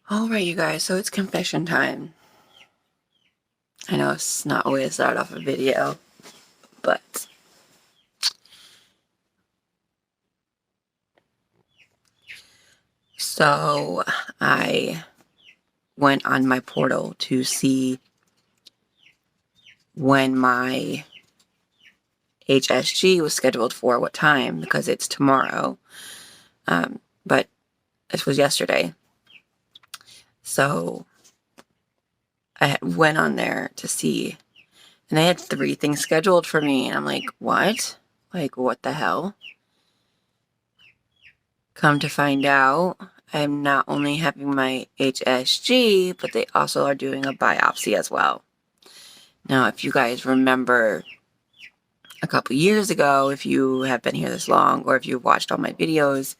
Alright, you guys, so it's confession time. I know it's not a way to start off a video, but so I went on my portal to see when my HSG was scheduled for what time, because it's tomorrow. But this was yesterday. So I went on there to see, and they had 3 things scheduled for me, and I'm like, what? Like, what the hell? Come to find out, I'm not only having my HSG, but they also are doing a biopsy as well. Now, if you guys remember a couple years ago, if you have been here this long, or if you've watched all my videos,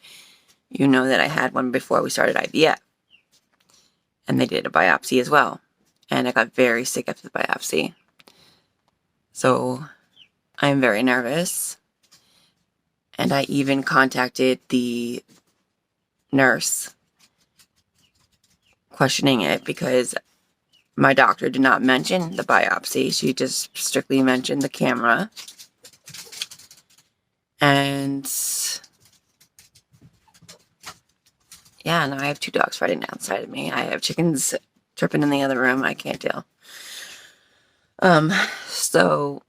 you know that I had one before we started IVF. And they did a biopsy as well. And I got very sick after the biopsy. So I'm very nervous. And I even contacted the nurse questioning it, because my doctor did not mention the biopsy. She just strictly mentioned the camera. And yeah, now I have 2 dogs fighting outside of me. I have chickens chirping in the other room. I can't deal. So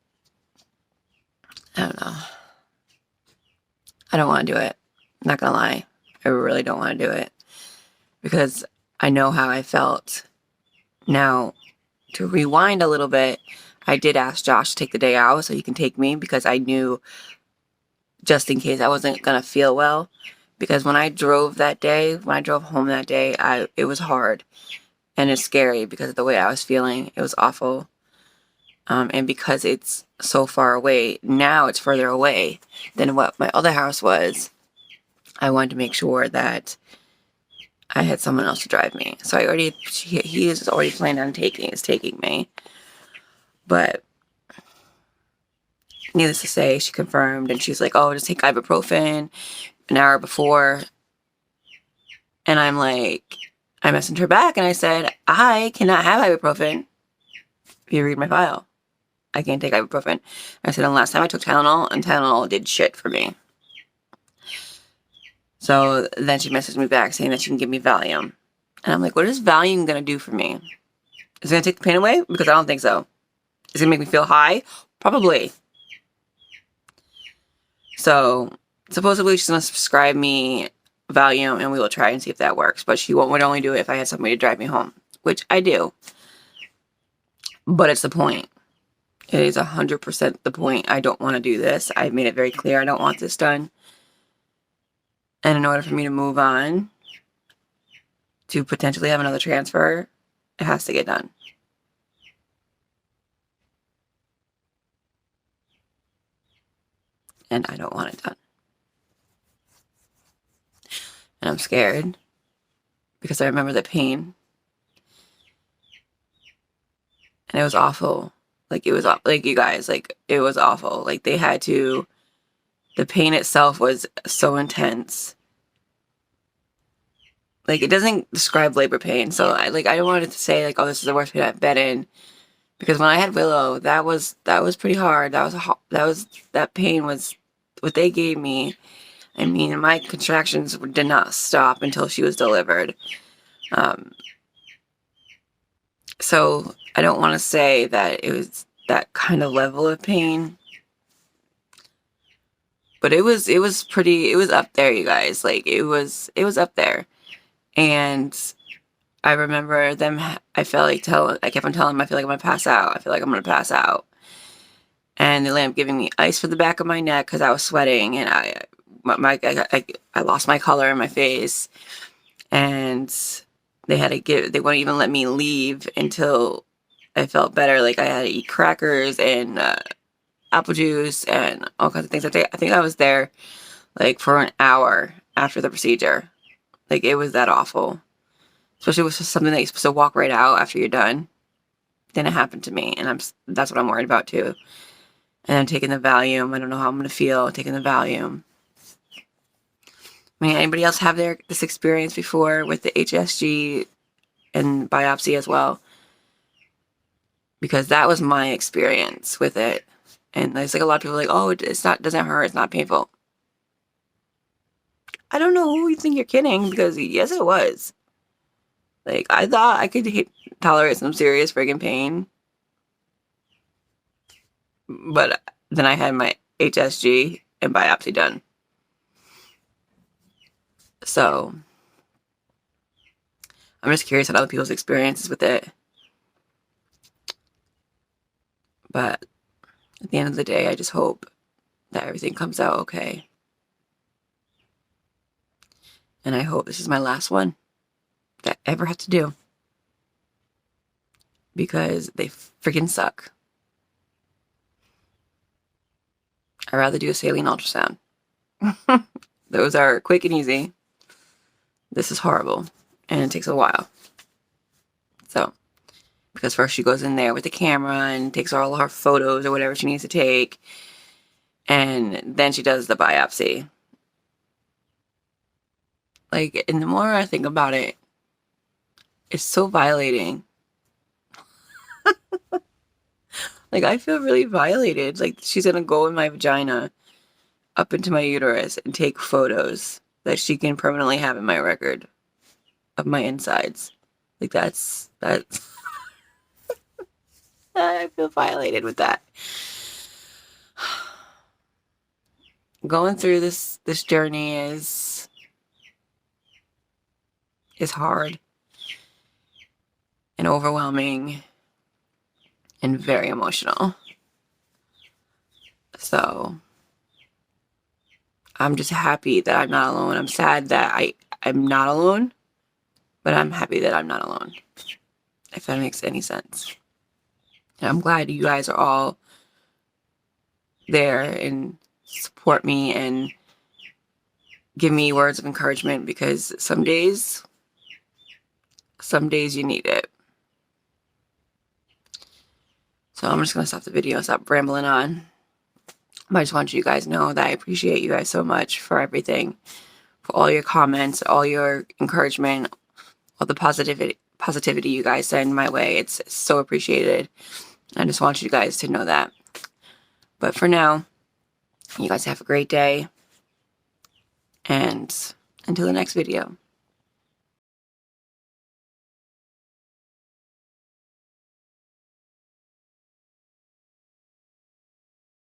I don't know. I don't want to do it. I'm not gonna lie. I really don't want to do it, because I know how I felt. Now, to rewind a little bit, I did ask Josh to take the day out so he can take me, because I knew just in case I wasn't gonna feel well. Because when I drove home that day, it was hard, and it's scary because of the way I was feeling. It was awful. And because it's so far away, now it's further away than what my other house was, I wanted to make sure that I had someone else to drive me. So he is already planning on taking me. But needless to say, she confirmed, and she's like, oh, just take ibuprofen an hour before. And I'm like, I messaged her back and I said, I cannot have ibuprofen. If you read my file, I can't take ibuprofen. I said, and last time I took Tylenol, and Tylenol did shit for me. So then she messaged me back saying that she can give me Valium. And I'm like, what is Valium going to do for me? Is it going to take the pain away? Because I don't think so. Is it going to make me feel high? Probably. So supposedly she's going to prescribe me Valium, and we will try and see if that works. But she would only do it if I had somebody to drive me home, which I do. But it's the point. It is 100% the point. I don't want to do this. I've made it very clear I don't want this done. And in order for me to move on to potentially have another transfer, it has to get done. And I don't want it done. And I'm scared because I remember the pain. And it was awful. Like, it was, like, you guys, like, it was awful. Like, the pain itself was so intense. Like, it doesn't describe labor pain. So, I don't want it to say, like, oh, this is the worst pain I've been in. Because when I had Willow, that was pretty hard. That pain was what they gave me. I mean, my contractions did not stop until she was delivered. So I don't want to say that it was that kind of level of pain, but it was up there, you guys. Like, it was up there. And I remember them, I kept on telling them, I feel like I'm gonna pass out. I feel like I'm gonna pass out. And they ended up giving me ice for the back of my neck because I was sweating, and I lost my color in my face. And they wouldn't even let me leave until I felt better. Like, I had to eat crackers and apple juice and all kinds of things. I think I was there like for an hour after the procedure. Like, it was that awful. Especially with something that you're supposed to walk right out after you're done. Then it happened to me, and that's what I'm worried about too. And I'm taking the Valium. I don't know how I'm gonna feel taking the Valium. I mean, anybody else have this experience before with the HSG and biopsy as well, because that was my experience with it. And there's like a lot of people like, oh, it's not, doesn't hurt, it's not painful. I don't know who you think you're kidding, because yes, it was. Like, I thought I could tolerate some serious friggin' pain. But then I had my HSG and biopsy done. So, I'm just curious on other people's experiences with it. But at the end of the day, I just hope that everything comes out okay. And I hope this is my last one that I ever have to do, because they freaking suck. I'd rather do a saline ultrasound. Those are quick and easy. This is horrible, and it takes a while. So, because first she goes in there with the camera and takes all her photos or whatever she needs to take, and then she does the biopsy. Like, and the more I think about it, it's so violating. Like, I feel really violated. Like, she's gonna go in my vagina, up into my uterus, and take photos that she can permanently have in my record of my insides. Like, that's I feel violated with that. Going through this journey is hard and overwhelming and very emotional. So I'm just happy that I'm not alone. I'm sad that I'm not alone, but I'm happy that I'm not alone, if that makes any sense. And I'm glad you guys are all there and support me and give me words of encouragement, because some days you need it. So I'm just going to stop the video, stop rambling on. But I just want you guys to know that I appreciate you guys so much for everything, for all your comments, all your encouragement, all the positivity you guys send my way. It's so appreciated. I just want you guys to know that. But for now, you guys have a great day. And until the next video.